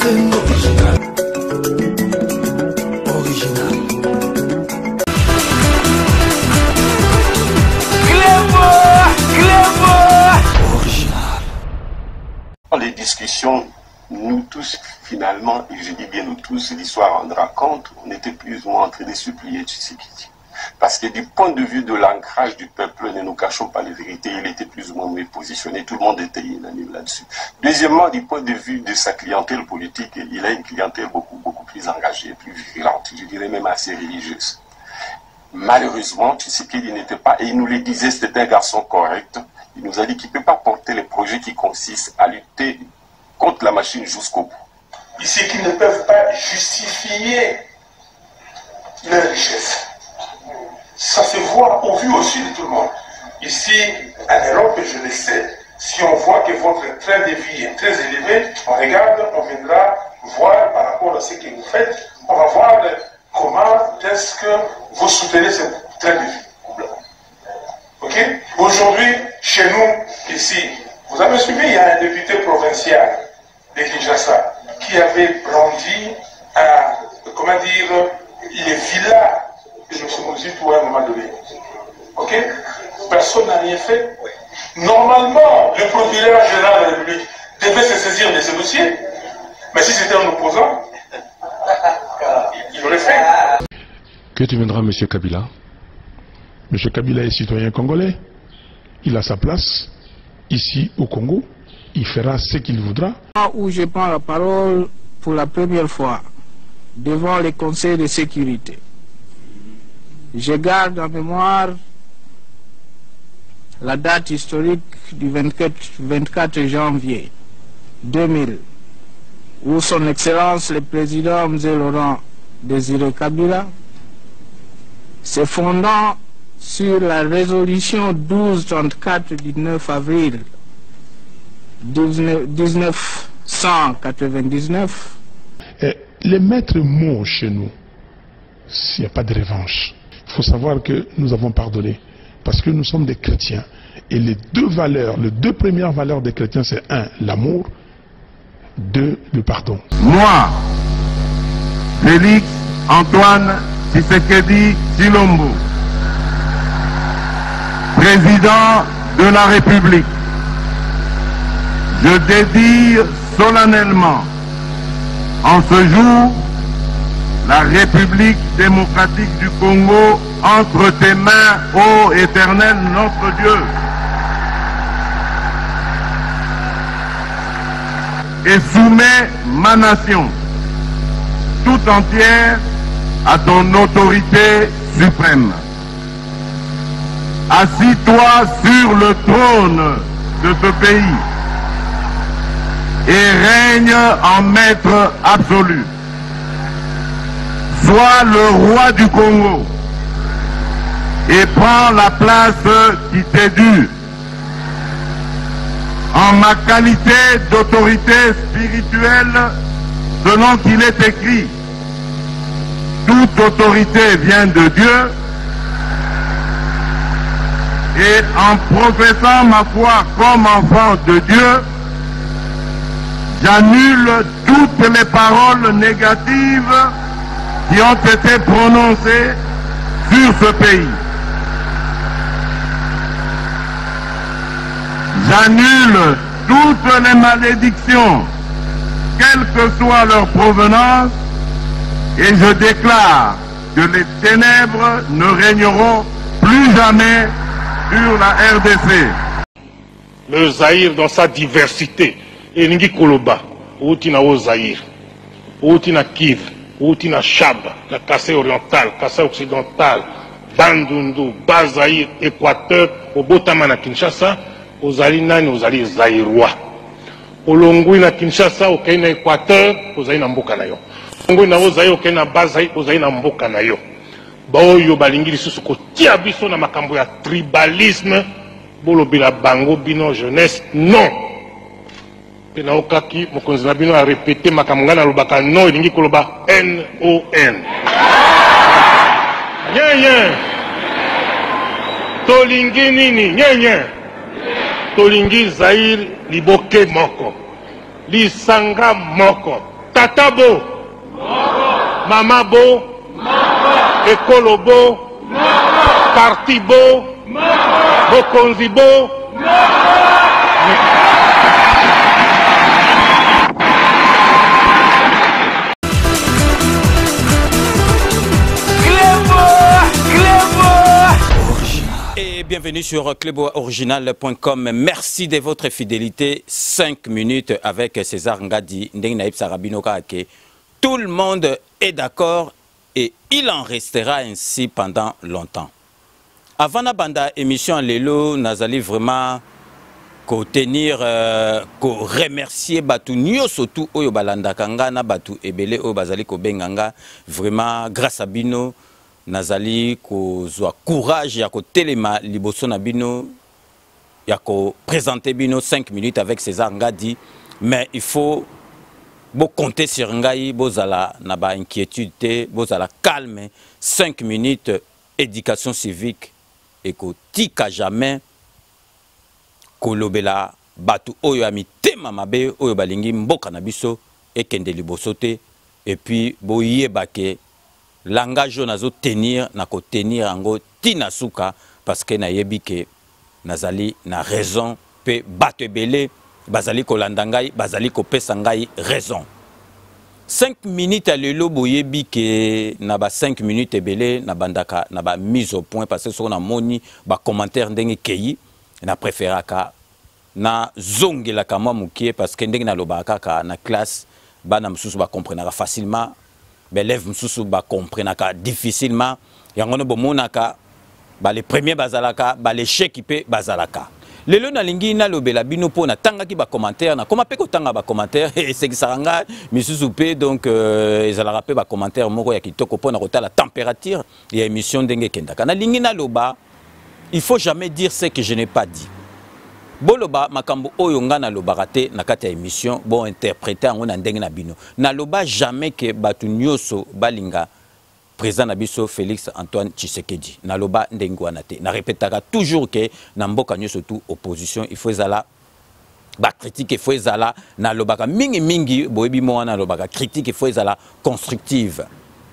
Original. Original. Original. Dans les discussions, nous tous, finalement, et je dis bien nous tous, l'histoire rendra compte, on était plus ou moins en train de supplier Tshisekedi. Parce que du point de vue de l'ancrage du peuple, ne nous cachons pas les vérités, il était plus ou moins mieux positionné, tout le monde était unanime là-dessus. Deuxièmement, du point de vue de sa clientèle politique, il a une clientèle beaucoup plus engagée, plus virulente, je dirais même assez religieuse. Malheureusement, Tshisekedi n'était pas, et il nous le disait, c'était un garçon correct, il nous a dit qu'il ne peut pas porter les projets qui consistent à lutter contre la machine jusqu'au bout. Ici, qu'ils ne peuvent pas justifier leur richesse. Ça se voit au vu aussi de tout le monde. Ici, en Europe, je le sais, si on voit que votre train de vie est très élevé, on regarde, on viendra voir par rapport à ce que vous faites, on va voir comment est-ce que vous soutenez ce train de vie. Ok? Aujourd'hui, chez nous, ici, vous avez suivi, il y a un député provincial de Kinshasa qui avait brandi comment dire, les villas de M. à un moment donné. Ok? Personne n'a rien fait. Normalement, le procureur général de la République devait se saisir de ce dossier. Mais si c'était un opposant, il l'aurait fait. Que deviendra M. Kabila? M. Kabila est citoyen congolais. Il a sa place ici au Congo. Il fera ce qu'il voudra. Où je prends la parole pour la première fois devant les conseils de sécurité, je garde en mémoire la date historique du 24 janvier 2000, où son Excellence le Président M. Laurent Désiré Kabila, se fondant sur la résolution 1234 du 9 avril 1999. Les maîtres mots chez nous, s'il n'y a pas de revanche, il faut savoir que nous avons pardonné. Parce que nous sommes des chrétiens. Et les deux premières valeurs des chrétiens, c'est 1, l'amour, 2, le pardon. Moi, Félix Antoine Tshisekedi Tshilombo, président de la République, je dédie solennellement en ce jour la République démocratique du Congo entre tes mains, ô Éternel notre Dieu. Et soumets ma nation tout entière à ton autorité suprême. Assis-toi sur le trône de ce pays et règne en maître absolu. Sois le roi du Congo et prends la place qui t'est due. En ma qualité d'autorité spirituelle, selon qu'il est écrit, toute autorité vient de Dieu, et en professant ma foi comme enfant de Dieu, j'annule toutes les paroles négatives qui ont été prononcées sur ce pays. J'annule toutes les malédictions, quelle que soit leur provenance, et je déclare que les ténèbres ne régneront plus jamais sur la RDC. Le Zaïre dans sa diversité, Elingi Koloba, Outina au Zaïre, Outina Kiv, Outina Chab, la Kassai orientale, Kassai occidentale, Bandundu, Bazaïr, Équateur, au Botamana Kinshasa, aux Alinani, aux Ali Zaïrois. Au Longui na Kinshasa, au Kenya Équateur, aux Aïna Mbokanayo. Longui na Ozaï, au Kenya Bazaï, aux Aïna Mbokanayo. Baoyo Balingiri Susuko, Tiabiso na makambo ya tribalisme, Bolobila Bango, Bino jeunesse, non. Pena okaki, mokonzi na bino a répété makambo na lobaka non, Elingi Koloba N-O-N. Nyenye. Tolingi nini, nyenye. Tolingi Zaïre liboke moko. Lisanga moko. Tata Bo, Mama Bo, Ekolo Bo, Parti Bo, Bokonzi Bo. Et bienvenue sur cluboriginal.com. Merci de votre fidélité. 5 minutes avec César Ngadi, Ndengnaïb Sarabinoka. Tout le monde est d'accord et il en restera ainsi pendant longtemps. Avant la banda émission Lelo, Nazali vraiment ko tenir, ko remercier Batu Nyo surtout Oyo Balanda Kanga na Batu Ebele Oyo Bazali ko Benganga. Vraiment grâce à Bino. Nazali ko zwa courage ya ko telema liboso na bino ya ko présenter bino 5 minutes avec César Ngadi, mais il faut bo compter sur ngai bozala na ba inquiétude bozala calme. 5 minutes éducation civique et ko tika jamais ko lobela batu oyo amitema mabe oyo balingi mboka na biso ekende liboso te, et puis bo yebake langage nazo tenir na ko tenir ango tina suka parce que na yebi ke nazali na raison pe bato ebele bazali ko landangai bazali ko pesa ngai raison. 5 minutes à lelo boyebi ke na ba 5 minutes ebele na bandaka na ba mise au point parce que so na moni ba commentaire ndenge keyi na préféraka na zongela kama mukie parce que ndenge na lobaka ka na classe bana msusu ba comprendre facilement. L'élève msusu ba comprenaka difficilement yangono bomonaka ba les premiers bazalaka ba l'échec pe bazalaka lelo na lingi na lobela bino pona tanga ki ba commentaire na koma pe ko tanga ba commentaire et c'est que saranga misusu pe donc ezalaka pe ba commentaire moko ya kitoko pona kota la température ya émission ndenge kendaka na lingi na loba. Il faut jamais dire ce que je n'ai pas dit. Boloba makambo oyo nga na lobaka te na kati ya émission bon interpréter yango na ndenge na bino na loba jamais que batu nyoso balinga président na biso Félix Antoine Tshisekedi na loba ndenge wana te na répétaka toujours que na mboka nyoso tout opposition il faut ezala ba critique il faut ezala na lobaka mingi mingi boyebi mo na lobaka critique il faut ezala constructive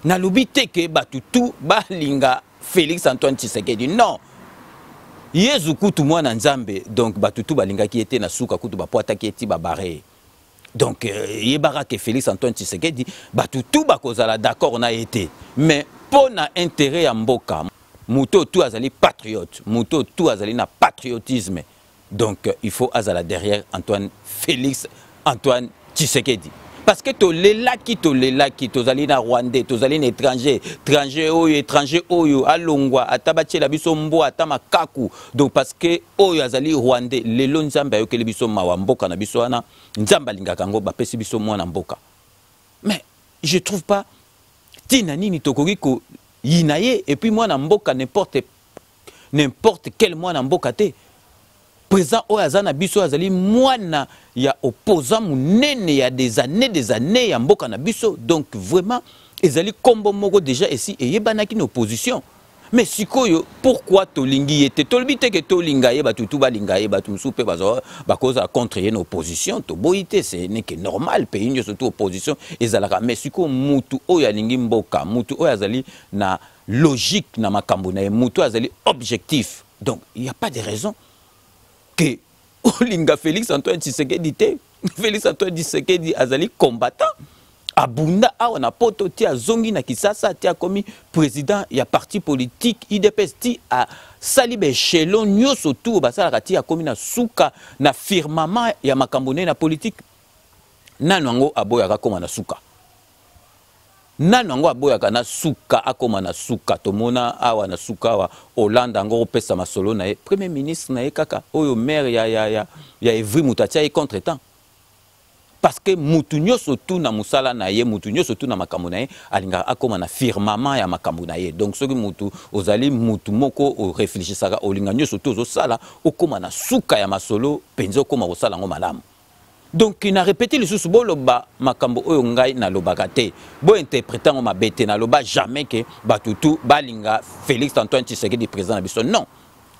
na lobi te que batu tout balinga Félix Antoine Tshisekedi non. Yezu kutu mwana nzambe donc batutu balinga ki était na suka kutu bapwata ki eti babare donc yebara ke Félix Antoine Tshisekedi batutu bakozala d'accord na été mais pour na intérêt ya mboka muto tout azali patriote muto tout azali na patriotisme donc il faut azala derrière Félix Antoine Tshisekedi parce que to lelaki tozali na Rwandais tozali na étranger oyo alongwa atabache la biso mbo atama kaku donc parce que oyo azali Rwandais lelo nzamba yokeli biso mawa mboka na biso wana nzamba lingaka ngo bapesi biso mwana mboka mais je trouve pas tina nini tokoki ko yinaye et puis mwana mboka n'importe quel mwana mboka te président Oyazana biso azali mwana ya opposant munene ya des années ya mboka na biso donc vraiment ezali kombo moko déjà ici et yebanaki na opposition mais sikoyo pourquoi tolingi yete tolbite ke tolinga ye batutu balinga ye batu msupe bazo bakoza contre ye na opposition to boité c'est n'est que normal pays nyo surtout opposition ezalaka mais siko mutu oyo alingi mboka mutu oyo azali na logique na makambo na mutu azali objectif donc il y a pas de raison que Olinga Félix Antoine Tshisekedi te Félix Antoine Tshisekedi azali combattant abunda awa na poto ti azongi na Kisasa ti akomi président ya parti politique IDPS ti a salibe chelon nyoso tout basala ti akomi na suka na firmament ya makambo na politique nanango aboyaka koma na suka nanango aboyaka na suka akoma na suka tomona awa na suka wa Hollande ngo pesa masolo na premier ministre na kaka oyo maire ya Evry Mutatia contre-temps parce que mutu nyoso tu na musala na ye mutu nyoso tu na makambo na ye alinga akoma na firmament ya makambo na ye donc soki mutu ozali mutu moko o réfléchissaka olinga nyoso tu ozosala okoma na suka ya masolo penzo okoma osala ngo malamu. Donc il a répété le sous boloba makambo oyo ngai na lobaka te bo interprétant ma bête na loba jamais que batutu balinga Félix Antoine Tshisekedi président na biso non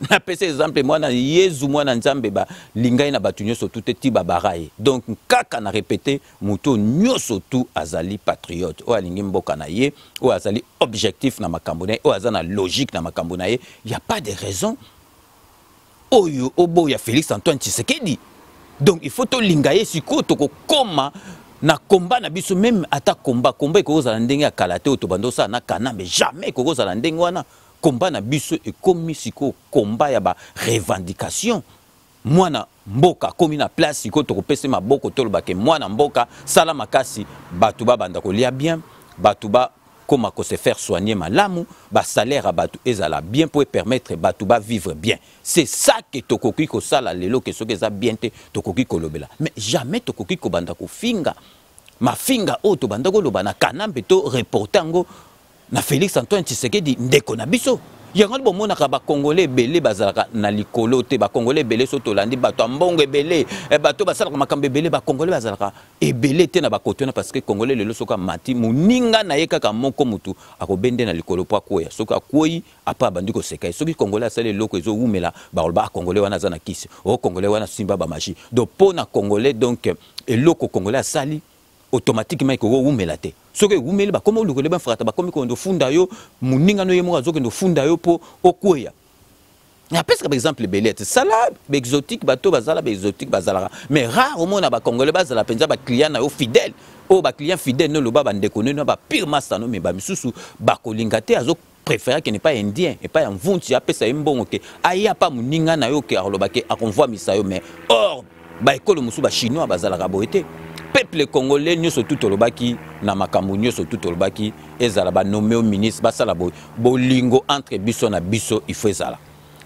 na pese exemple mwana Yezu mwana Nzambe ba lingai na batu nyoso tout ti babaraye. Donc kaka na répéter muto nyoso tout azali patriote o alingi mboka na ye o azali objectif na makambo na ye o azana logique na makambo na ye. Y a pas de raison oyo obo ya Félix Antoine Tshisekedi. Donc il faut to lingaye siko to koma na combat na biso même ata combat ko za ndenge ya kalate otobando sa na kanambe jamais ko za ndenge wana combat na biso e komi siko combat ya ba revendication mwana mboka komi na place siko to kopese maboko to lobake mwana mboka sala makasi batu ba banda ko lia bien batu ba comment se faire soigner malamu ba salaire à batu ezala bien pour permettre batu ba vivre bien. C'est ça que tokoki ko sala lelo que soki za bien te tokoki ko lobela mais jamais tokoki ko banda ko finga ma finga o to banda ko lobana kanambe to reportango na Félix Antoine Tshisekedi ndeko na biso yango bo mona ka ba congolais belé bazalaka na likolo te ba congolais belé soto landi bato mbongo belé bato basalaka makambe belé ba congolais bazalaka e belé te na ba kotona parce que congolais lelo soka mati muninga na yeka ka moko mutu akobende na likolo po akoya soka akoyi apa bandi ko seka soki congolais asale loko ezo umela ba ba congolais wana zana kisi o congolais wana simba ba machi donc pona congolais donc eloko congolais asali automatiquement ko umela te soki umeli ba komo lukole ba frata ba komi ko ndo funda yo muninga no yemo azoke ndo funda yo po okoya na parce que par exemple belette sala exotique bato bazala ba exotique bazala mais rarement na ba congolais bazala penza ba client na yo fidèle o ba client fidèle no lo ba ndeko no ba pire master no mais ba misusu ba kolinga te azo préféré que n'est pas indien et pas un vunti a pesa mbongo ke aya pa muninga na yo ke arlobake akonvoi misayo mais or ba ekolo musu ba chinois bazala ka boete peuple congolais nyoso tout olobaki na makambo nyoso tout olobaki ezala ba nommé au ministre basala bolingo entre biso na biso il faut ezala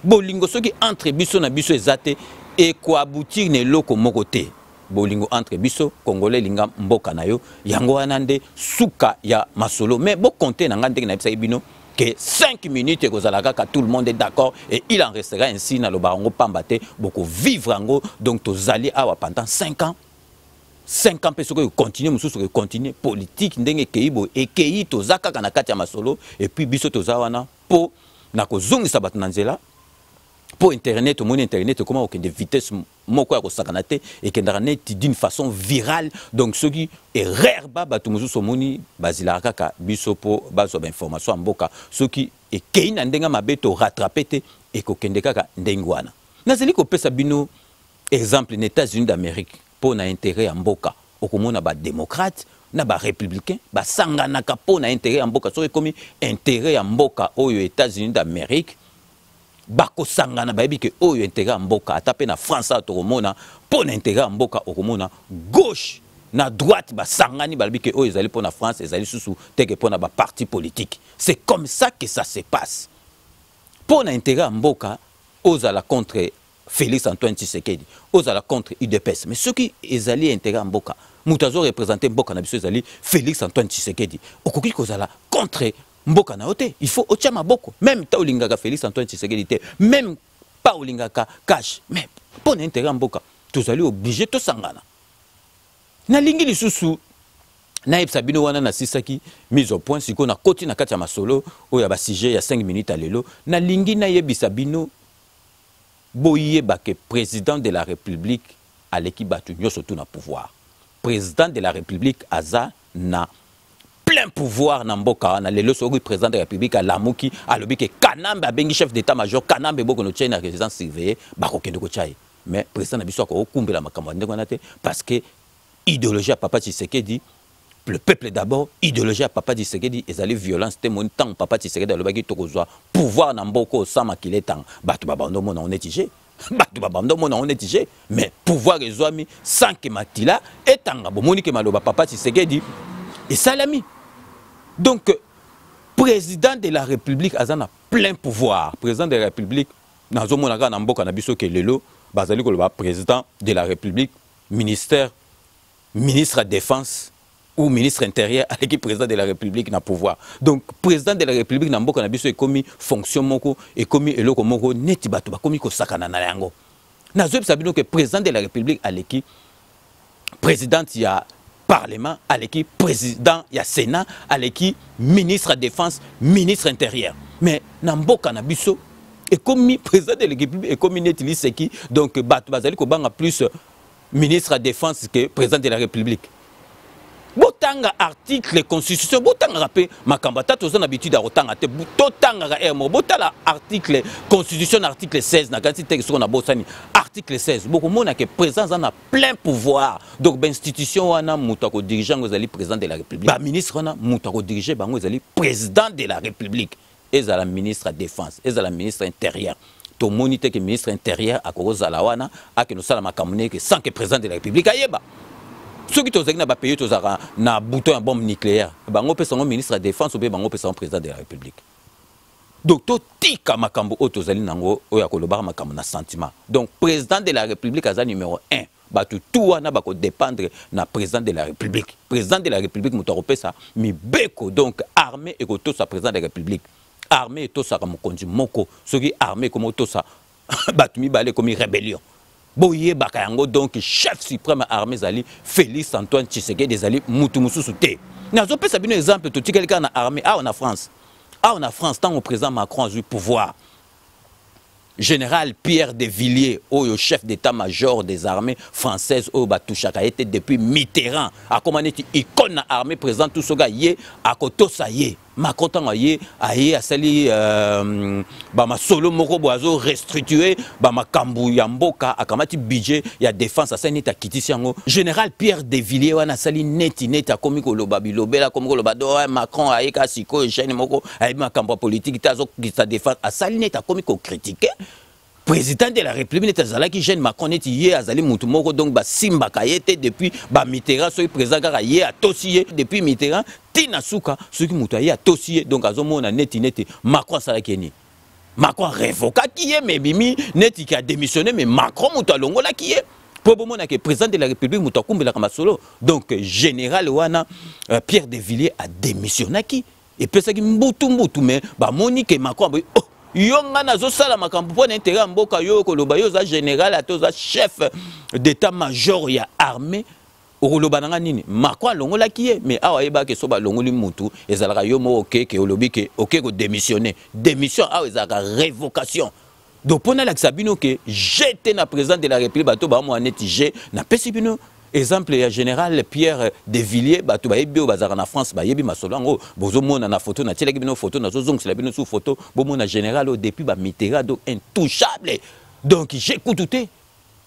bolingo soki entre biso na biso ezate et ko aboutir ne loko moko te bolingo entre biso congolais linga mboka na yo yango wana nde suka ya masolo mais bo compter na ngande na bisa bino que 5 minutes que tout le monde est d'accord et il en restera ainsi na lo barango pambate beaucoup vivre ango donc tous alliés pendant 5 ans 5 ans parce que continuer mususu continuer politique ndenge keibo et kei tozaka kana kati ya masolo et puis biso tozawana po na kozongisa bat nanzela pour internet mon internet comment aucune de vitesse moko ya kosakanate et qu'internet d'une façon virale donc ce qui est rare batu mususu moni bazila kaka biso po bazo ba information mboka ce qui est kei na ndenga mabeto rattraper te et ko kende kaka ndengwana nazeli ko pesa bino exemple les États-Unis d'Amérique pour na intérêt en mboka okomona ba démocrate na ba républicain ba sangana ka pour na intérêt en mboka so comme intérêt en mboka aux États-Unis d'Amérique bako sangana bayebi ke oyo intérêt en mboka atape na France atomona pour na intérêt en mboka okomona gauche na droite ba sangani balabi ke oyo ezali pour na France ezali susu teke pour na ba parti politique c'est comme ça que ça se passe pour na intérêt en mboka ozala contre Félix Antoine Tshisekedi ozala contre UDPS mais ceux qui ezali intérêt en mboka mutazo représenter mboka na biso ezali Félix Antoine Tshisekedi okoki kozala contre mboka na ote il faut otia maboko même ta olingaka Félix Antoine Tshisekedi te même pas olingaka cash mais pour intérêt en mboka tozali obligé to sangana na lingi lisusu na yebisa bino wana na sisaki mise au point siko na koti na kati ya masolo oyo ba sujet ya 5 minutes à lelo na lingi na yebisa bino boyeba que président de la République à l'équipe batu nyoso tout na pouvoir président de la République aza na plein pouvoir na mboka na lelo soki président de la République à lamuki alobi ke kanambe abengi chef d'état-major kanambe boko no tchena résidence surveillée bako kende ko chai mais président na biso ko okumbela makambo ndeko na te parce que idéologie à papa Tshisekedi le peuple d'abord idéologie à papa Tshisekedi ezali violence te mon temps papa Tshisekedi alobaki tokozwa pouvoir na mboko sama kiletang batu babando mona on est tigé batu babando mona on est tigé mais pouvoir ezwami sans que matila etanga bomoni ke maloba papa Tshisekedi et salami donc président de la République azana plein pouvoir président de la République nazo mona ka na mboka na biso ke lelo bazali ko loba président de la République ministre de défense ou ministre intérieur à l'équipe président de la République na pouvoir donc président de la République na mboka na biso ekomi fonction moko ekomi eloko moko neti bato bakomi ko sakana na yango nazo sabino que président de la République à l'équipe président ya parlement à l'équipe président ya Sénat à l'équipe ministre de défense ministre intérieur mais na mboka na biso et comme président de la République et comme Netili Seki donc bazali ko banga plus ministre de la défense que président de la République. Botanga article constitution botanga rappé makambata to zana habitude à rotanga te botanga ga ermo botala article constitution article 16 na kati texte on a bosani article 16 beaucoup mona que président en a plein pouvoir donc ben institution wana muta ko dirigeant ngozali président de la République ba ministre wana muta ko diriger bango ezali président de la République ezala ministre de défense ezala ministre intérieur to monite que ministre intérieur akozala wana akeno sala makamune que sans que président de la République ayeba. Ceux qui ont na pays na bouton bombe nucléaire, bango pe son ministre de la défense ou bango pe son président de la République. Donc to tika makambo otozali nango oya koloba makambo na sentiment. Donc président de la République aza numéro 1. Batu tout wana bako dépendre na président de la République. Président de la République muto pesa mi beko donc armée et to sa président de la République. Armée to sa mokonzi moko, ceux qui armée comme to sa batu mi balé comme rébellion. Boye Bakayango donc chef suprême armée zali Félix Antoine Tshisekedi zali Moutumusu Souté. Nazo pesa bino exemple to quelqu'un na armée en France. En France tant au président Macron a eu pouvoir. Général Pierre de Villiers, au chef d'état-major des armées françaises au Batouchaka était depuis Mitterrand. A commandé icône na armée présente tout ce gars yé à koto ça yé. Macron tant yé a sali ma solo moko boazo restitué ma kambu yamboka a kamati budget ya défense à sani ta kitisi yango. Général Pierre de Villiers wana sali neti a komi ko loba bilobela komi ko loba do Macron a eka siko jeune moko a ma kambu politique tazo sa défense a sali neti a komi ko critiquer. Président de la République n'est qui gêne Macron est hier azali mutu moko donc ba simba kayete depuis ba Mitterrand so président kaka hier a tosié depuis Mitterrand tina suka ceux qui mutu hier a tosié donc azomona neti Macron sala keni Macron révoca qui est mais bimi neti qui a démissionné mais Macron mutu longola qui est pour bomona que président de la République mutu kumbela kama solo donc général wana Pierre de Villiers a démissionné qui et pesa ki mbutu mais ba Monique Macron Yonga nazo sala makambo po n'intérêt mboka yo koloba yo za général atoza chef d'état-major ya armée okoloba nanga nini Macron longola kié mais awa yeba ke soba longoli mutu ezalaka yo mo OK ke olobi ke OK ko démissionner démission awa ezalaka révocation donc pona la sabino ke jeté na président de la République bato ba mo aneti je na pesibino. Exemple, il général Pierre de Villiers, bato ba yebi bazara na France, ba yebi masolango, bozo mona na photo na télé bino photo na zozong c'est la bino sous photo, bo mona général au depuis ba Mitterrand donc intouchable. Donc j'écoute tout.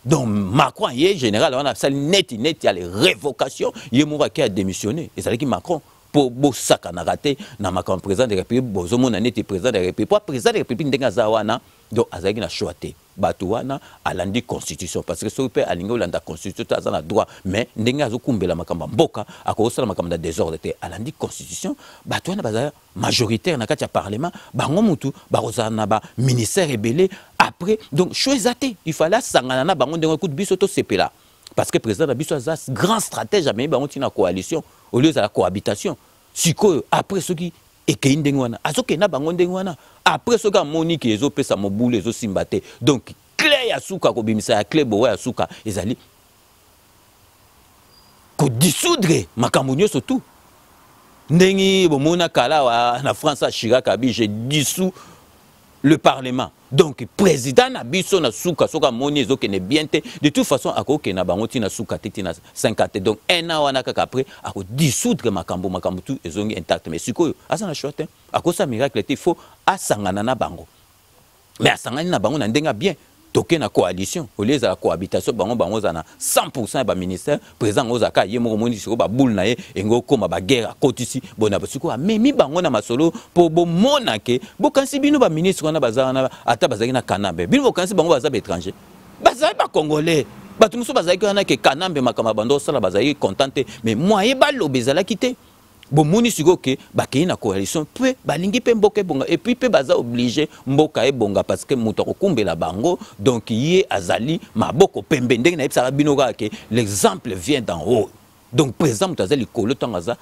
Donc Macron yé général on a ça net il y a les révocations, yé moura qui a démissionné et ça dit Macron pour bo saka na raté na Macron président de la République, bozo mona net président de la République, pour président de la République ndenga zawana donc azaki na choité. Batouana a l'andi constitution parce que ce peut aligner l'anda constitution ça a droit mais ndenga zo kumbela makamba mboka akosala makamba désordre te a l'andi constitution batouana baza majoritaire na kati ya parlement bango mutu bazana ba ministère rebellé après donc choisate il fallait sangana na bango ndenga coup de biso to sepela parce que président biso a grand stratège mais bango tina coalition au lieu de la cohabitation siko après ce qui et que indengwana azoke na bango ndengwana après ce que Monique ezo pesa mobule ezo simbate donc clé ya suka ko bimisa ya clé bo ya suka ezali ko dissoudre makambo nyonso tout ndengi bomona kala wa na France a Chirac abi j'ai dissous le parlement donc président na biso na suka soka moni ezo kene bien te de toute façon akoke na bango tina suka te tina 50 donc un an wana kaka après ako dissoudre makambo tout ezongi intact mais sikoyo asa na short akosa miracle te faut asangana na bango mais asangana na bango na ndenga bien toke na coalition au lieu de la cohabitation bango za na 100% ba ministère président ozaka ye moko moni siko ba boule na ye engo koma ba guerre akotisi bona basiko amemi bango na masolo po bo monake bo kansi bino ba ministre wana bazana ata bazaki na Kanambe bino kansi bango baza ba étranger bazali ba congolais batu muso bazaki wana ke Kanambe makama bando sala bazali contenté mais moyen ba lobezala kité bon moni siko ke bakei na coalition pe balingi pe mboka bonga et puis pe baza obligé mboka e bonga parce que muto kokumbela bango donc yé azali maboko pembe ndenge na epsa binoka ke l'exemple vient d'en haut donc par exemple azali kolo tangaza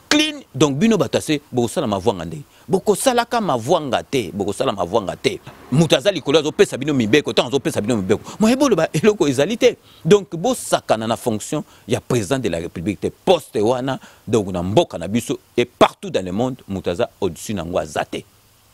clean donc bino batase boko sala mavwanga nde boko sala ka mavwanga te boko sala mavwanga te mutazali kolo zo pesa bino mibeko tant zo pesa bino mibeko mo ebolo ba eloko ezalité donc bo sakana na fonction ya président de la République te poste wana donc na mboka na biso et partout dans le monde mutaza au-dessus na ngwa zate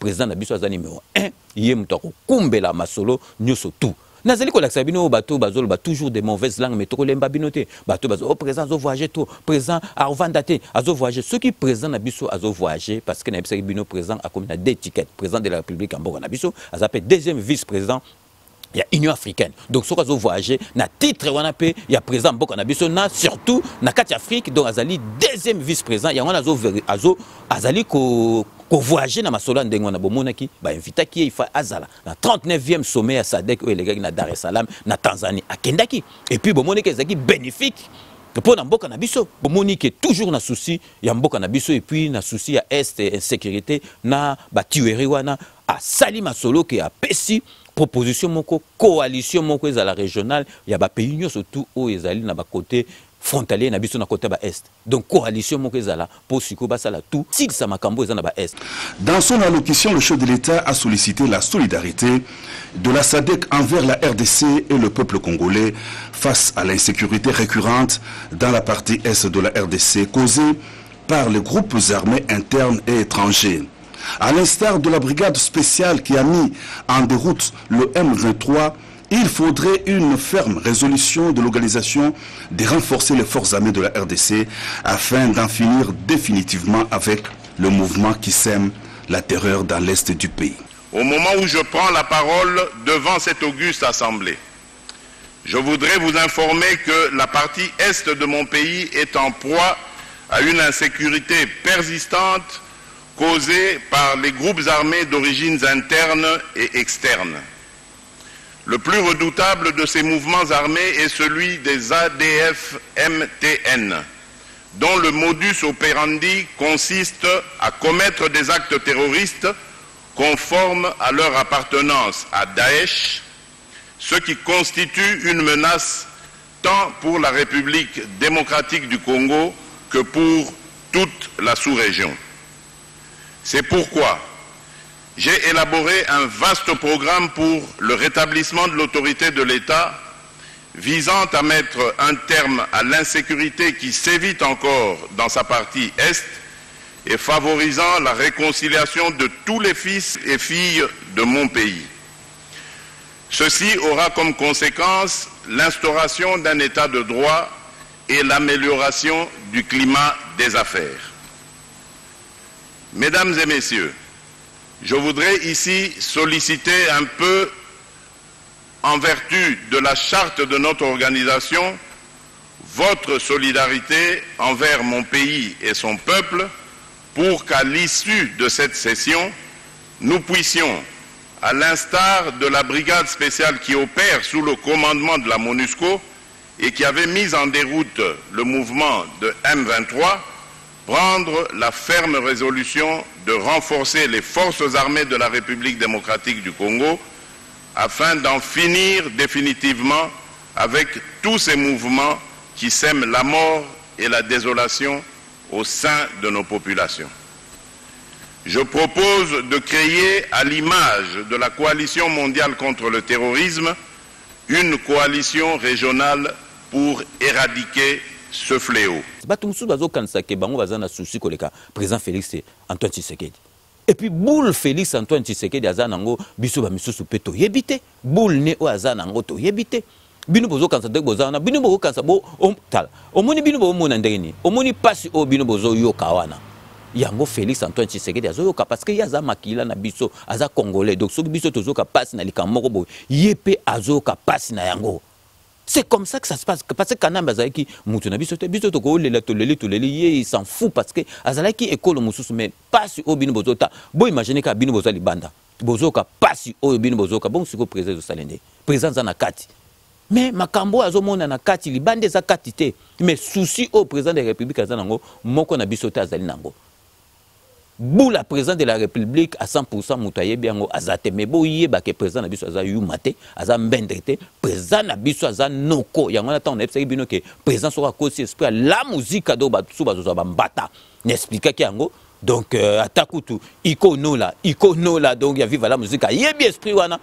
président na biso aza numéro 1 yé muto kumbela masolo nyoso tout nazali kolakisa bino bato bazolo ba toujours des mauvaises langues mais toko lemba bino te bato bazo au président azo voyager tout président arvanda te azo voyager ceux qui président na biso azo voyager parce que na biso bino président a comme na deux tickets président de la République en Mboka na biso azape deuxième vice-président il y a Union africaine. Donc, ce qu'on a voyagé, na titre, il y a président Mboka Nabiso, surtout, na Kati Afrique, donc, Azali, deuxième vice-président, il y a Azali, ko voyager na masola ndengwana bomonaki ba invita ki ifa azala na 39e sommet à SADC où les gars na Dar es Salaam na Tanzanie akendaki et puis bomonaki ezaki bénéfique pour na Mboka Nabiso bomoniki toujours na souci ya Mboka Nabiso et puis na souci ya est insécurité na ba tuerie wana a sali masolo ke a pesi proposition moko coalition moko ezala régionale ya ba pays nyonso surtout o ezali na ba côté frontalier na biso na côté ba est donc coalition moko ezala pour siko basala tout si ça makambo ezana ba est. Dans son allocution, le chef de l'État a sollicité la solidarité de la SADC envers la RDC et le peuple congolais face à l'insécurité récurrente dans la partie est de la RDC causée par les groupes armés internes et étrangers. À l'instar de la brigade spéciale qui a mis en déroute le M23, il faudrait une ferme résolution de l'organisation de renforcer les forces armées de la RDC afin d'en finir définitivement avec le mouvement qui sème la terreur dans l'est du pays. Au moment où je prends la parole devant cette auguste assemblée, je voudrais vous informer que la partie est de mon pays est en proie à une insécurité persistante causée par les groupes armés d'origines internes et externes. Le plus redoutable de ces mouvements armés est celui des ADF-MTN, dont le modus operandi consiste à commettre des actes terroristes conformes à leur appartenance à Daesh, ce qui constitue une menace tant pour la République démocratique du Congo que pour toute la sous-région. C'est pourquoi j'ai élaboré un vaste programme pour le rétablissement de l'autorité de l'État visant à mettre un terme à l'insécurité qui sévit encore dans sa partie Est et favorisant la réconciliation de tous les fils et filles de mon pays. Ceci aura comme conséquence l'instauration d'un état de droit et l'amélioration du climat des affaires. Mesdames et messieurs, je voudrais ici solliciter un peu, en vertu de la charte de notre organisation, votre solidarité envers mon pays et son peuple pour qu'à l'issue de cette session, nous puissions, à l'instar de la brigade spéciale qui opère sous le commandement de la MONUSCO et qui avait mis en déroute le mouvement de M23, prendre la ferme résolution de renforcer les forces armées de la République démocratique du Congo afin d'en finir définitivement avec tous ces mouvements qui sèment la mort et la désolation au sein de nos populations. Je propose de créer, à l'image de la coalition mondiale contre le terrorisme, une coalition régionale pour éradiquer ce fléau. Président Félix Antoine Tshisekedi. Et puis boule Félix Antoine Tshisekedi azanango biso ba misusu peto yebite boule ne o azanango to yebite bino bozo kansa de bozana bino bozo kansa bo tal omoni bino bo mona ndeni omoni pasi o bino bozo yoka wana yango Félix Antoine Tshisekedi azoyoka parce que yaza makila na biso aza congolais donc soki biso tozoka pasi na likamoko bo yepe azoka pasi na yango. C'est comme ça que ça se passe. Parce que quand Azalaki, il s'en fout parce que Azalaki école Moussous, mais pas si au Bino Bozota. Bon, imaginez qu'à Bino Bozali Banda. Bozoka, pas si au Bino Bozoka. Bon, c'est quoi président de Salende? Président Zanakati. Mais Makambo Azomona Nakati, li bande Zakatite. Mais souci au président de la République Azanango, Moko Nabisote Azalinango. Bou la président de la République à 100% Moutaye Biango Azate. Mais bo yé ba ke président Nabiso Aza Yumate, Aza Mbendrete, président Nabiso Aza Noko. Yango na ta on epsaki bino ke président sera kosi esprit la musique ado ba tsu ba zo ba mbata. N'explique ki yango. Donc atakutu iko no la donc ya viva la musique. Yebi esprit wana.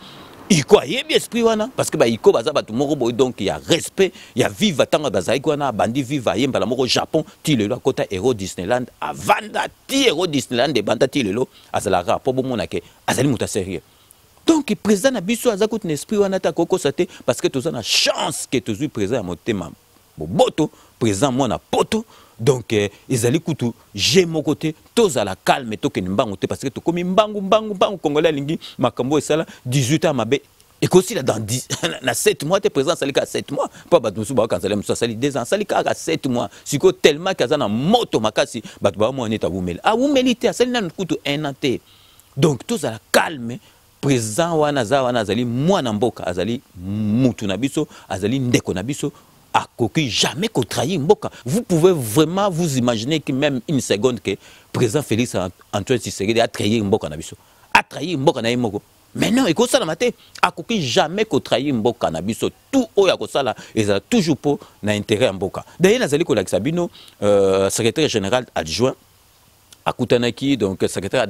iko ayebi esprit wana parce que ba iko baza batu moko boy donc il y a respect il y a viva tanga bazai wana bandi viva yemba la moko Japon ti lelo akota Euro Disneyland avanda ti Euro Disneyland de banda ti lelo azala rapport bo monake azali muta sérieux donc président na biso aza kout esprit wana ta koko sate parce que toza na chance que tozu président motema boboto président mona poto donc ezali kutu j'ai mon côté toza la calme toke mbango te parce que to komi mbangu congolais lingi makambo esala 18 ans mabe et aussi là dans 10 na 7 mois te présent sali ka 7 mois pas batu musu ba kanzala musu sali 2 ans sali ka 7 mois siko tellement kazana moto makasi batu ba mo neta wumeli a wumeli te sali na kutu 1 an te donc toza la calme président wana za wana azali mwana mboka azali mutu na biso azali ndeko na biso a coquille jamais qu'on trahit Mboka. Vous pouvez vraiment vous imaginer que même une seconde que président Félix Antoine Tshisekedi a trahi Mboka Nabiso. A trahi Mboka Naimoko. Mais non, et comme ça la maté, a coquille jamais qu'on trahit Mboka Nabiso. Tout au yakosala, ils ont toujours pour l'intérêt Mboka. D'ailleurs, Nazali Kolak Sabino, secrétaire général adjoint, à Koutanaki, donc secrétaire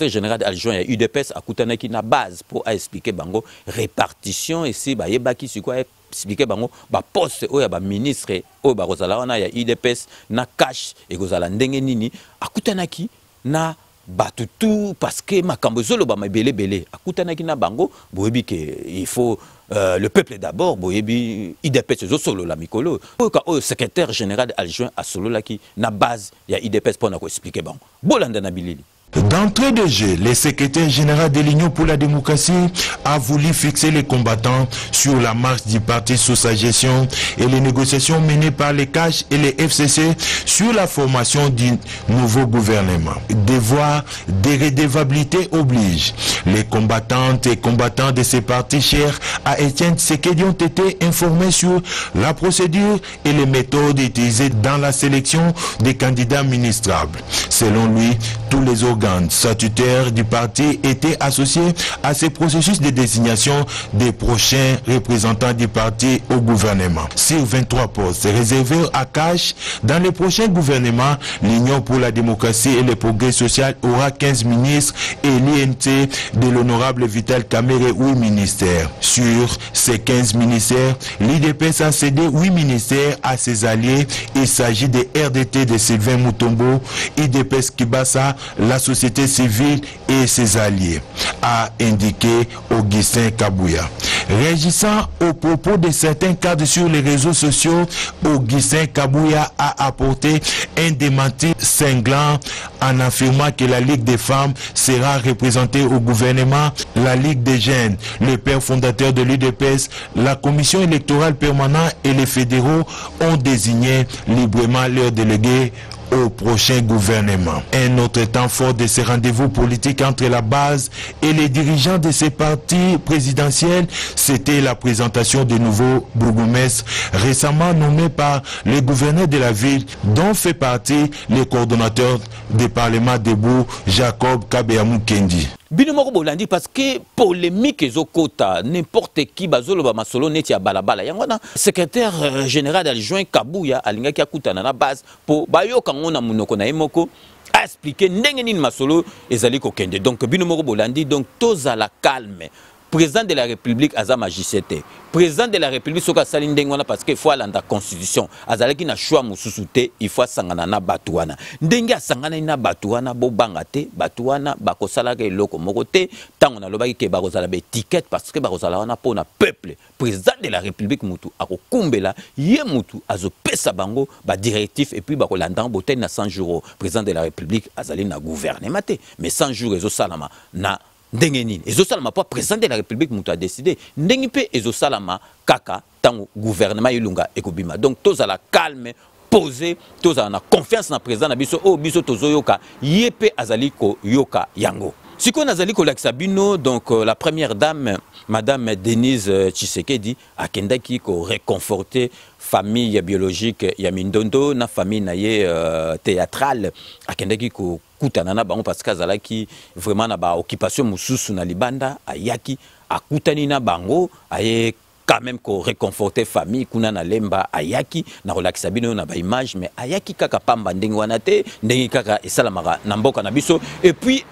général adjoint à UDPS à Koutanaki, na base pour expliquer bango répartition ici, bah yebaki sur quoi expliquer bango ba poste ou ya ba ministre ou ba rozala wana ya UDPS na cash et gozala ndenge nini à Koutanaki na batutu parce que makambo zolo ba belé à Koutanaki na bango boyebi que il faut le peuple d'abord boyebi IDPS zo solo la mikolo o secrétaire général adjoint à solo la qui na base ya IDPS pour na ko expliquer bango bolanda na bilili. D'entrée de jeu, le secrétaire général de l'Union pour la démocratie a voulu fixer les combattants sur la marche du parti sous sa gestion et les négociations menées par les CACH et les FCC sur la formation du nouveau gouvernement. Devoir de redevabilité oblige. Les combattantes et combattants de ces partis chers à Étienne Tshisekedi ont été informés sur la procédure et les méthodes utilisées dans la sélection des candidats ministrables. Selon lui, tous les organes statutaires du parti étaient associés à ce processus de désignation des prochains représentants du parti au gouvernement. Sur 23 postes réservés à CACH, dans le prochain gouvernement, l'Union pour la démocratie et le progrès social aura 15 ministres et l'INT de l'honorable Vital Kamerhe 8 ministères. Sur ces 15 ministères, l'IDPS a cédé 8 ministères à ses alliés. Il s'agit de RDT de Sylvain Mutombo, IDPS Kibasa, la société civile et ses alliés, a indiqué Augustin Kabouya. Réagissant aux propos de certains cadres sur les réseaux sociaux, Augustin Kabouya a apporté un démenti cinglant en affirmant que la Ligue des femmes sera représentée au gouvernement, la Ligue des jeunes, le père fondateur de l'UDPS, la commission électorale permanente et les fédéraux ont désigné librement leurs délégués au prochain gouvernement. Un autre temps fort de ces rendez-vous politiques entre la base et les dirigeants de ces partis présidentiels, c'était la présentation de nouveaux bourgmestres récemment nommés par le gouverneur de la ville, dont fait partie le coordonnateur du Parlement debout, Jacob Kabeamou Kendi. Binomoko bolandi parce que polémique ezokota n'importe qui bazolo ba masolo neti ya balabala yangwana secrétaire général adjoint Kabouya alingaki akutana na base po bayoka ngona munoko na emoko a expliquer ndenge nini masolo ezali kokende donc binomoko bolandi donc toza la calme. Président de la République aza magicien. Président de la République soka sali ndengwana parce que faut la constitution azalaki na choix mususu te il faut sangana na batuana ndenge asangana na batuana bo bangate batuana bakosala ke loko moko te tango na lobaki ke bakozala be ticket parce que bakozala wana pona peuple. Président de la République mutu akokumbela ye mutu azopesa bango ba directif et puis bakolanda bote na 100 jours. Président de la République azali na gouvernement te mais 100 jours ezo salama na Ndengenine. Ezo salama pas président de la République mutu a décidé. Ndengipe ezo salama kaka tango gouvernement yulunga ekobima. Donc tous à la calme, posé, tous à la confiance na président na biso o biso tozo yoka yepe azaliko yoka yango. Siko nazali kolakisa bino donc la première dame madame Denise Tshisekedi akendaki ko réconforter famille biologique ya Mindondo na famille naye théâtrale akendaki ko kutana na bango parce que azalaki vraiment na ba occupation mususu na libanda ayaki akutani na bango aye quand même ko réconforter famille kuna na lemba ayaki na relakisa bino na ba image mais ayaki kaka pamba ndenge wana te ndenge kaka esalamaka na mboka na biso et puis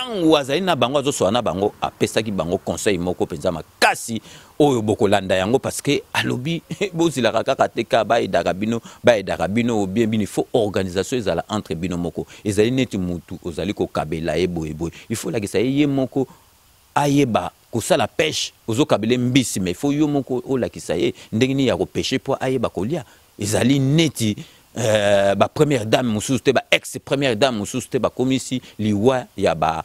tango azali na bango azosoa na bango apesaki bango conseil moko penza makasi oyo bokolanda yango parce que alobi bozilaka kaka te ka baedaka bino ou bien bino il faut organisation ezala entre bino moko ezali neti mutu ozali kokabela ye boye il faut lakisa ye moko ayeba kosala pêche ozokabele mbisi mais il faut yo moko olakisa ye ndenge nini ya kopêche po ayeba kolia ezali neti ba première dame mosusu te ba ex première dame mosusu te ba komisi liwa ya ba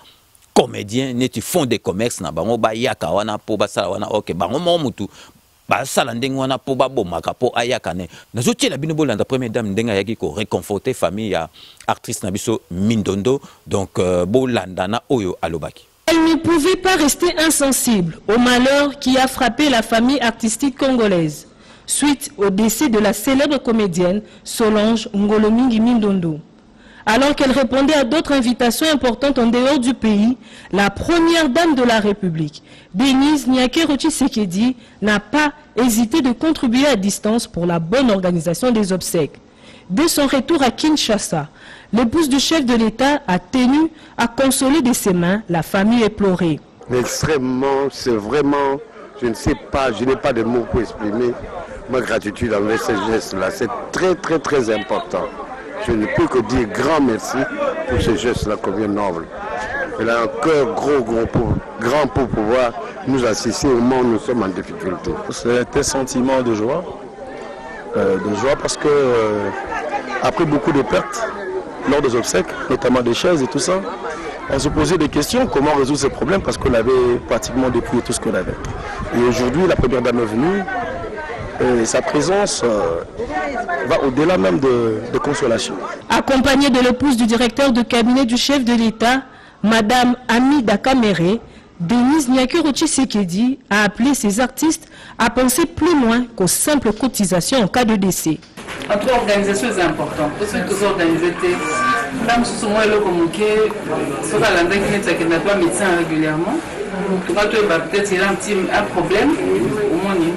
comédien neti fond de commerce na bango ba yaka wana po basala wana OK bango mo mutu basala ndenge wana po babomaka po ayaka ne nazotiela bino bolanda première dame ndenge ayaki ko réconforter famille ya actrice na biso Mindondo donc bolanda na oyo alobaki. Elle ne pouvait pas rester insensible au malheur qui a frappé la famille artistique congolaise suite au décès de la célèbre comédienne Solange Ngolomingi Mindondo. Alors qu'elle répondait à d'autres invitations importantes en dehors du pays, la première dame de la République, Denise Nyakero Tshisekedi, n'a pas hésité de contribuer à distance pour la bonne organisation des obsèques. Dès son retour à Kinshasa, l'épouse du chef de l'État a tenu à consoler de ses mains la famille éplorée. Extrêmement, c'est vraiment, je ne sais pas, je n'ai pas de mots pour exprimer ma gratitude envers ce geste-là. C'est très, très, très important. Je ne peux que dire grand merci pour ce geste-là combien noble. Elle a un cœur grand pour pouvoir nous assister au moment où nous sommes en difficulté. C'est un sentiment de joie parce que après beaucoup de pertes lors des obsèques, notamment des chaises et tout ça, on se posait des questions, comment résoudre ces problèmes parce qu'on avait pratiquement dépouillé tout ce qu'on avait. Et aujourd'hui, la première dame est venue. Et sa présence va au-delà même de consolation. Accompagnée de l'épouse du directeur de cabinet du chef de l'État, Madame Amida Kamere, Denise Nyakero Tshisekedi a appelé ses artistes à penser plus loin qu'aux simples cotisations en cas de décès. Notre organisation est importante. Parce que tous organisés, même si moi le communiqué, sur la langue qui n'a pas médecin régulièrement. Peut-être il a un problème,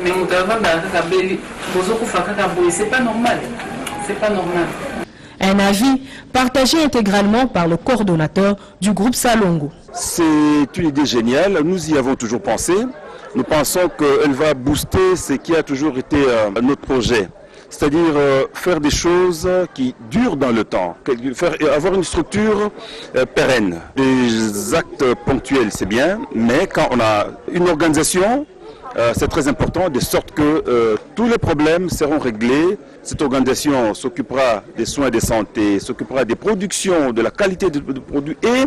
mais c'est pas normal. C'est pas normal. Un avis partagé intégralement par le coordonnateur du groupe Salongo. C'est une idée géniale, nous y avons toujours pensé. Nous pensons qu'elle va booster ce qui a toujours été notre projet. C'est-à-dire faire des choses qui durent dans le temps, avoir une structure pérenne. Des actes ponctuels, c'est bien, mais quand on a une organisation, c'est très important, de sorte que tous les problèmes seront réglés. Cette organisation s'occupera des soins de santé, s'occupera des productions, de la qualité des produits et,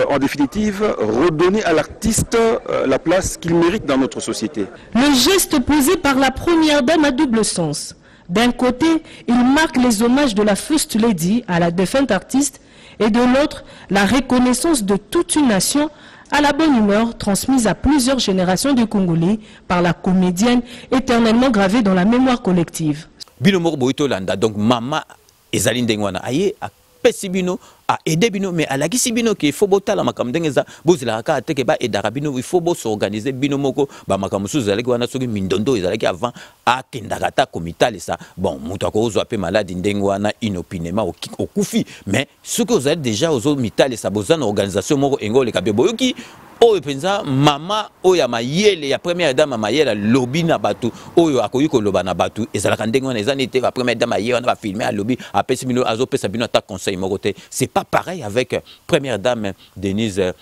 en définitive, redonner à l'artiste la place qu'il mérite dans notre société. Le geste posé par la première dame a double sens. D'un côté, il marque les hommages de la First Lady à la défunte artiste et de l'autre, la reconnaissance de toute une nation à la bonne humeur transmise à plusieurs générations de Congolais par la comédienne éternellement gravée dans la mémoire collective. Binomor Boito Landa, donc Mama Ezaline Dengwana, aye a pesibino a aider bino mais à la kisibino qui faut botala makam dengeza bozila ka teke ba edara bino il faut s'organiser bino moko ba makamusu zalaki wana soki Mindondo ezalaki avant a kendakata komitale ça bon mutu akozwa pe malade ndengwana inopinément au kufi mais ce que vous avez déjà aux mitale ça bozana organisation moko engole kabe boyoki oyo penza mama oyo mayele ya première dame mayele lobby na batu oyo akoyi ko loba na batu ezalaka ndenge wana ezani te ba première dame mayele wana ba filmer à lobby apesi bino azo pesa bino ta conseil moko te c'est pas pareil avec première dame Denise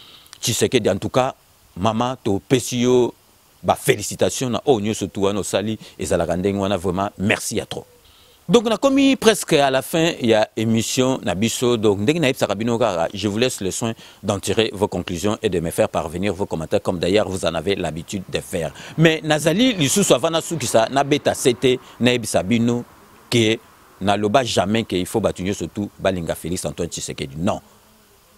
Tshisekedi. En tout cas mama to pesio ba félicitations na o nyoso tuano sali ezalaka ndenge wana vraiment merci à trop. Donc on a commis presque à la fin il y a émission Nabiso donc je vous laisse le soin d'en tirer vos conclusions et de me faire parvenir vos commentaires comme d'ailleurs vous en avez l'habitude de faire. Mais Nazali lisou savana sukisa na beta c'était na ebisabino que na loba jamais qu'il faut batunyo surtout balinga Félix Antoine Tshisekedi. Non.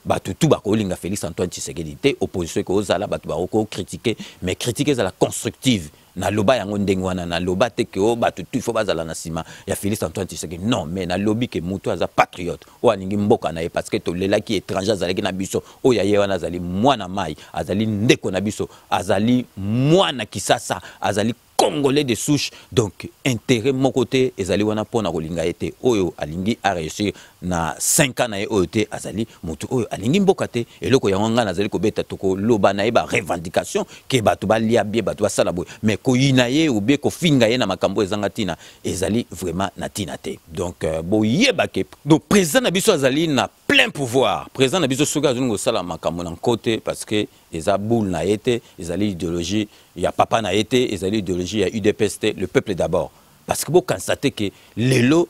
Batutu bakolinga Félix Antoine Tshisekedi te opposition ko zala batu bako critiquer mais critiquer za la constructive. Na loba yango ndengwana na loba te ke o batutu il faut bazala na sima ya Félix Antoine Tshisekedi. Non mais na lobby ke mutu aza patriote o aningi mboka na ye parce que to lela ki étranger azalaki na biso o ya ye wana azali mwana mai azali ndeko na biso azali mwana kisasa azali Congolais de souche. Donc, intérêt mon côté, ezali wana pona kolinga ete oyo alingi a réussir na 5 ans na oyote azali mutu oyo alingi mbokate eloko yango nazali ko beta toko loba na ba revendication ke batu ba lia bien batu ba sala boy mais ko yinaye ou bien ko finga ye na makambo ezanga tina ezali vraiment na tina te. Donc boyeba ke donc président na biso azali na plein pouvoir. Président na biso soka azungo sala makambo na côté parce que eza boule na été ezali idéologie il y a papa na été ezali idéologie il y a UDPST le peuple d'abord parce que vous constatez que lelo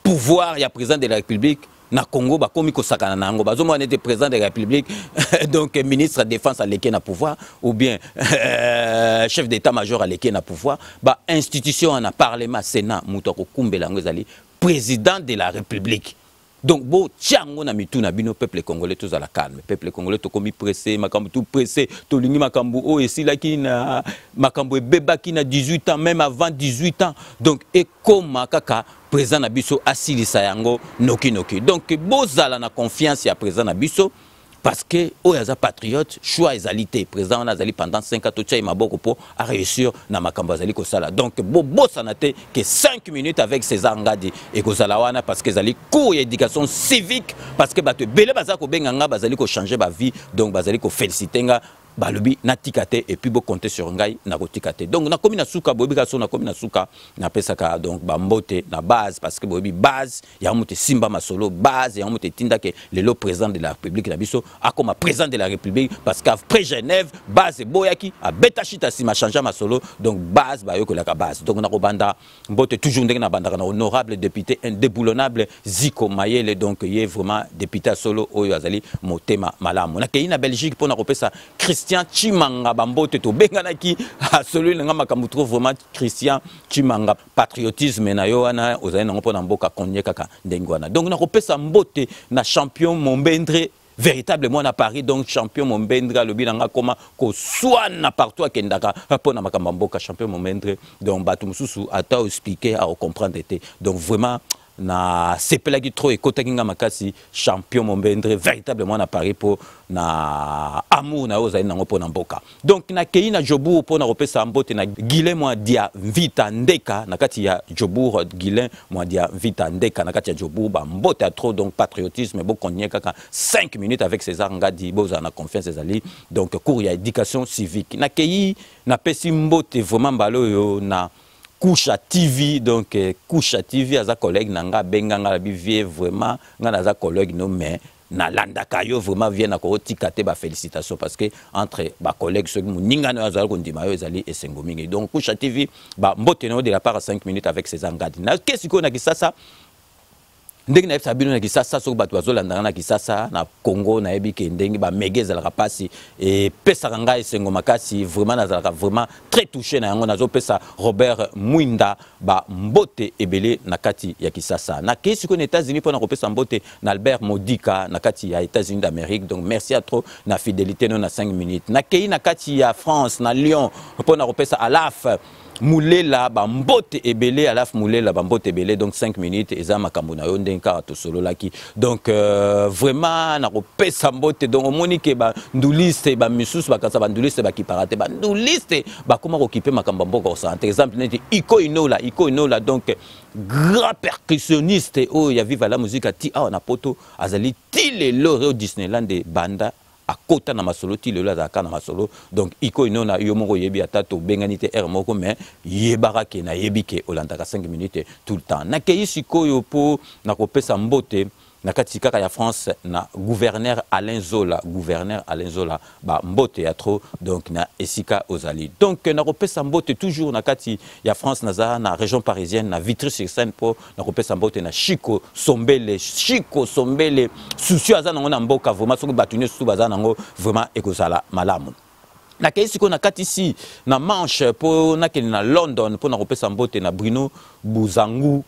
pouvoir il y a président de la République na Congo ba komi ko sakana nango bazomo on était président de la République donc ministre de défense à l'équipe na pouvoir ou bien chef d'état-major à l'équipe na pouvoir ba institution na parlement sénat mutoko kumbela ngo ezali président de la République. Donc, bon, tiango na mitu na bino peuple congolais tous à la calme. Peuple congolais to komi pressé, makambu tout pressé, to lingi makambu o esi la ki na makambu beba ki na 18 ans même avant 18 ans. Donc et comme kaka président na biso asilisa yango noki noki. Donc bozala na confiance ya président na biso parce que oyaza patriote choix ezalité président nazali pendant 5 ans tocha maboko po a réussir na makambo azali ko sala. Donc bo sanate que 5 minutes avec César Ngadi et ko sala wana parce que zali cours éducation civique parce que bato belé baza ko benganga bazali ko changer ba vie donc bazali ko féliciter nga balobi na tikate et puis bo compter sur ngai na ko tikate. Donc na komi na suka bobi ka so na komi na suka na pesaka donc ba mbote na base parce que bobi base ya mote simba masolo base ya mote tinda ke le président de la République na biso a comme président de la République parce qu'après Genève base boyaki a beta chita si ma changea masolo donc base ba yoko la ka base. Donc na ko banda mbote toujours ndenge na banda na honorable député indéboulonnable Ziko Mayele donc il est vraiment député solo oyo azali motema malamu na ke na Belgique pour na kopesa Christian Chimanga bambote to benganaki a celui nga makambu trop vraiment Christian Chimanga patriotisme na yo wana ozali nango pona mboka konye kaka ndengwana. Donc na kopesa mbote na champion Mombendre véritablement à Paris donc champion Mombendre le bilanga koma ko swana partout à Kendaka pona makambu mboka champion Mombendre donc batu mususu ata expliquer à comprendre été donc vraiment na sepelaki trop ekotakinga makasi champion Mombendre véritablement na Paris pour na amour na ozali nango pona mboka. Donc na kei na Jobour pona kopesa mbote na Guilain mwa dia Vita Ndeka na kati ya Jobour Guilain mwa dia Vita Ndeka na kati ya Jobour ba mbote a trop donc patriotisme bo konye kaka 5 minutes avec César Ngadi boza na confiance ezali donc cours ya éducation civique na kei na pesi mbote vraiment balo yo na Kusha TV donc Kusha TV aza collègue nanga benganga la bivie vraiment nga aza collègue no mais na landaka yo vraiment vient na ko tikate ba félicitations parce que entre ba collègues ceux muninga na azali ko ndima yo ezali esengo mingi. Donc Kusha TV ba mbote no de la part à 5 minutes avec ses Ngadi na qu'est-ce qu'on a qui ça ndenge na sabino na kisasa so bato bazolanda na kisasa na Congo na yebi ke ndenge ba megeza la kapasi et pesa nga esengo makasi vraiment na vraiment très touché na yango nazo pesa Robert Mwinda ba mbote ebele na kati ya kisasa na kesi ko na États-Unis pour na kopesa mbote na Albert Modika na kati ya États-Unis d'Amérique. Donc merci à trop na fidélité no na 5 minutes na kei na kati ya France na Lyon pour na kopesa Alaf Moulela bambote ebele Alaf Moulela bambote ebele donc 5 minutes eza makambo na yo ndenka to solo laki. Donc vraiment na kopesa mbote donc omonique ba nduliste ba misusu bakasa ba nduliste ba kiparate ba nduliste ba koma okiper makambo mboko ça. Par exemple neti Iko Inola donc grand percussionniste oh ya viva la musique ati a na poto azali tile loro Disneyland de banda à kota na masolo ti le la na masolo. Donc iko ino na yo moko yebi atato benganite er moko mais yebara ke na yebike olanda 5 minutes tout le temps na keyi sikoyo po na kopesa mbote na kati kaka ya France na gouverneur Alain Zola ba mbote ya trop donc na esika ozali. Donc na kopesa mbote toujours na kati ya France na région parisienne na Vitry-sur-Seine po na kopesa mbote na Chico Sombele soucieux azana ngona mboka vraiment soki batune sous bazana ngo vraiment ekozala malamu. Na kesi ko na kati si na Manche po na keli na London po na kopesa mbote na Bruno Buzangu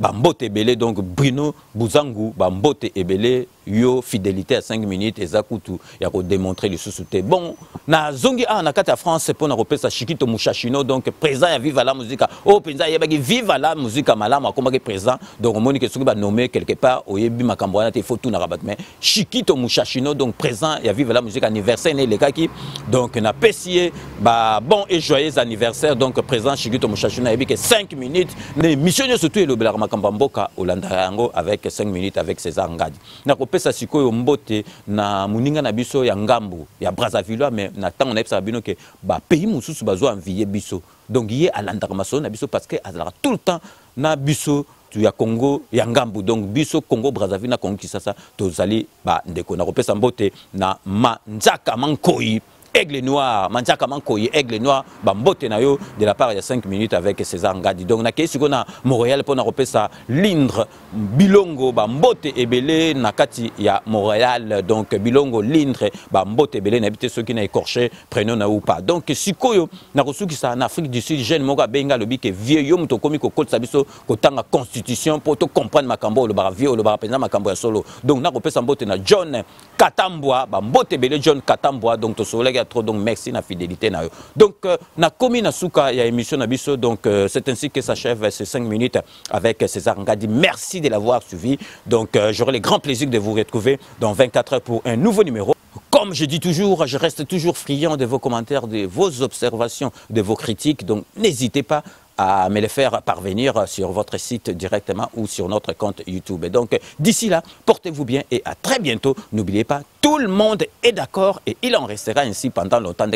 Bambote Ebele, donc Bruno Bouzangou, Bambote Ebele, yo fidélité à 5 minutes, et Zakutu, il a démontré le sous-souté. Bon, na zongi a na kata France, pour na repérer sa Chiquito Mouchachino, donc présent à Viva la musique. Oh, présent à Viva la musique, malama, comme présent. Donc, on m'a dit que ce qui va nommer quelque part, au Yebi Makambouana, il faut tout na rabat. Mais Chiquito Mouchachino, donc présent à Viva la musique, anniversaire, les gars qui, donc, na pessier, bah, bon et joyeux anniversaire, donc présent Chiquito Mouchachino, il y a que 5 minutes, mais mission surtout, le Belarama Kambamboka, Olandarango, avec 5 minutes, avec César Ngadi. Na kopesa sikoyo mbote na muninga na biso ya ngambu ya Brazzaville mais na tango na epsa bino ke ba pays mususu bazo envier biso donc yé alandaka maso na biso parce que azala tout le temps na biso tu ya Congo ya ngambu donc biso Congo Brazzaville na Congo Kinshasa tozali ba ndeko na kopesa mbote na Manzaka Mankoi Aigle Noir, Manzaka Mankoyi, Aigle Noir, Bambote Nayo, de la part il y a 5 minutes avec César Ngadi. Donc, na kesi kona Montréal pour na repesa Lindre, Bilongo, Bambote Ebele, Nakati ya Montréal, donc Bilongo, Lindre, Bambote Ebele, n'habite ceux qui n'a écorché, prénom na ou pas. Donc, Sikoyo, na reçu qui ça en Afrique du Sud, jeune Moga Benga, le bique vieux, yom to komi ko kote sabiso, ko tanga constitution pour te comprendre Makambo, le bar vieux, le bar pena Makambo ya solo. Donc, na repesa Mbote na John Katambwa, Bambote Ebele, John Katambwa, donc to soleil trop, donc merci na fidélité na yo. Donc na komi na souka ya émission na biso, donc c'est ainsi que s'achève ces 5 minutes avec César Ngadi. Merci de l'avoir suivi. Donc j'aurai le grand plaisir de vous retrouver dans 24 heures pour un nouveau numéro. Comme je dis toujours, je reste toujours friand de vos commentaires, de vos observations, de vos critiques. Donc n'hésitez pas à me les faire parvenir sur votre site directement ou sur notre compte YouTube. Et donc, d'ici là, portez-vous bien et à très bientôt. N'oubliez pas, tout le monde est d'accord et il en restera ainsi pendant longtemps.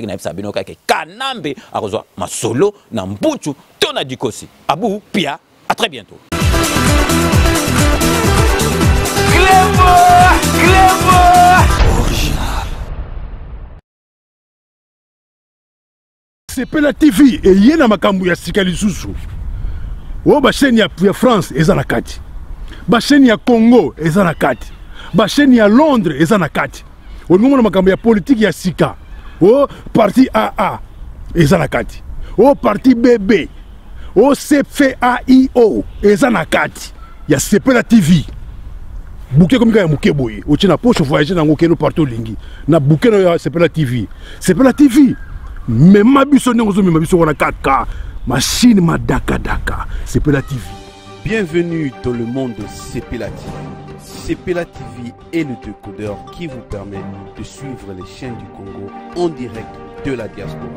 Kanambe arozwa masolo na mbuchu tona dikosi. Abou Pia, à très bientôt. C'est la TV et il y a makambu ya sikali susu. Oh ba chaîne ya France eza na kati. Ba chaîne ya Congo eza na kati. Ba chaîne ya Londres eza na kati. Olingo na makambu ya politique ya sika. Oh parti AA eza na kati. Oh parti BB. Oh CFAIO eza na kati. Ya la TV. Bouquet comme ya muke boye. O tina poche voyager na ngokeno partout lingi. Na bouquet na la TV. la TV. Mais ma biso n'engozo mais ma biso on a 4K machine ma daka c'est la TV. Bienvenue dans le monde de Sepela TV. Sepela TV est le décodeur qui vous permet de suivre les chaînes du Congo en direct de la diaspora.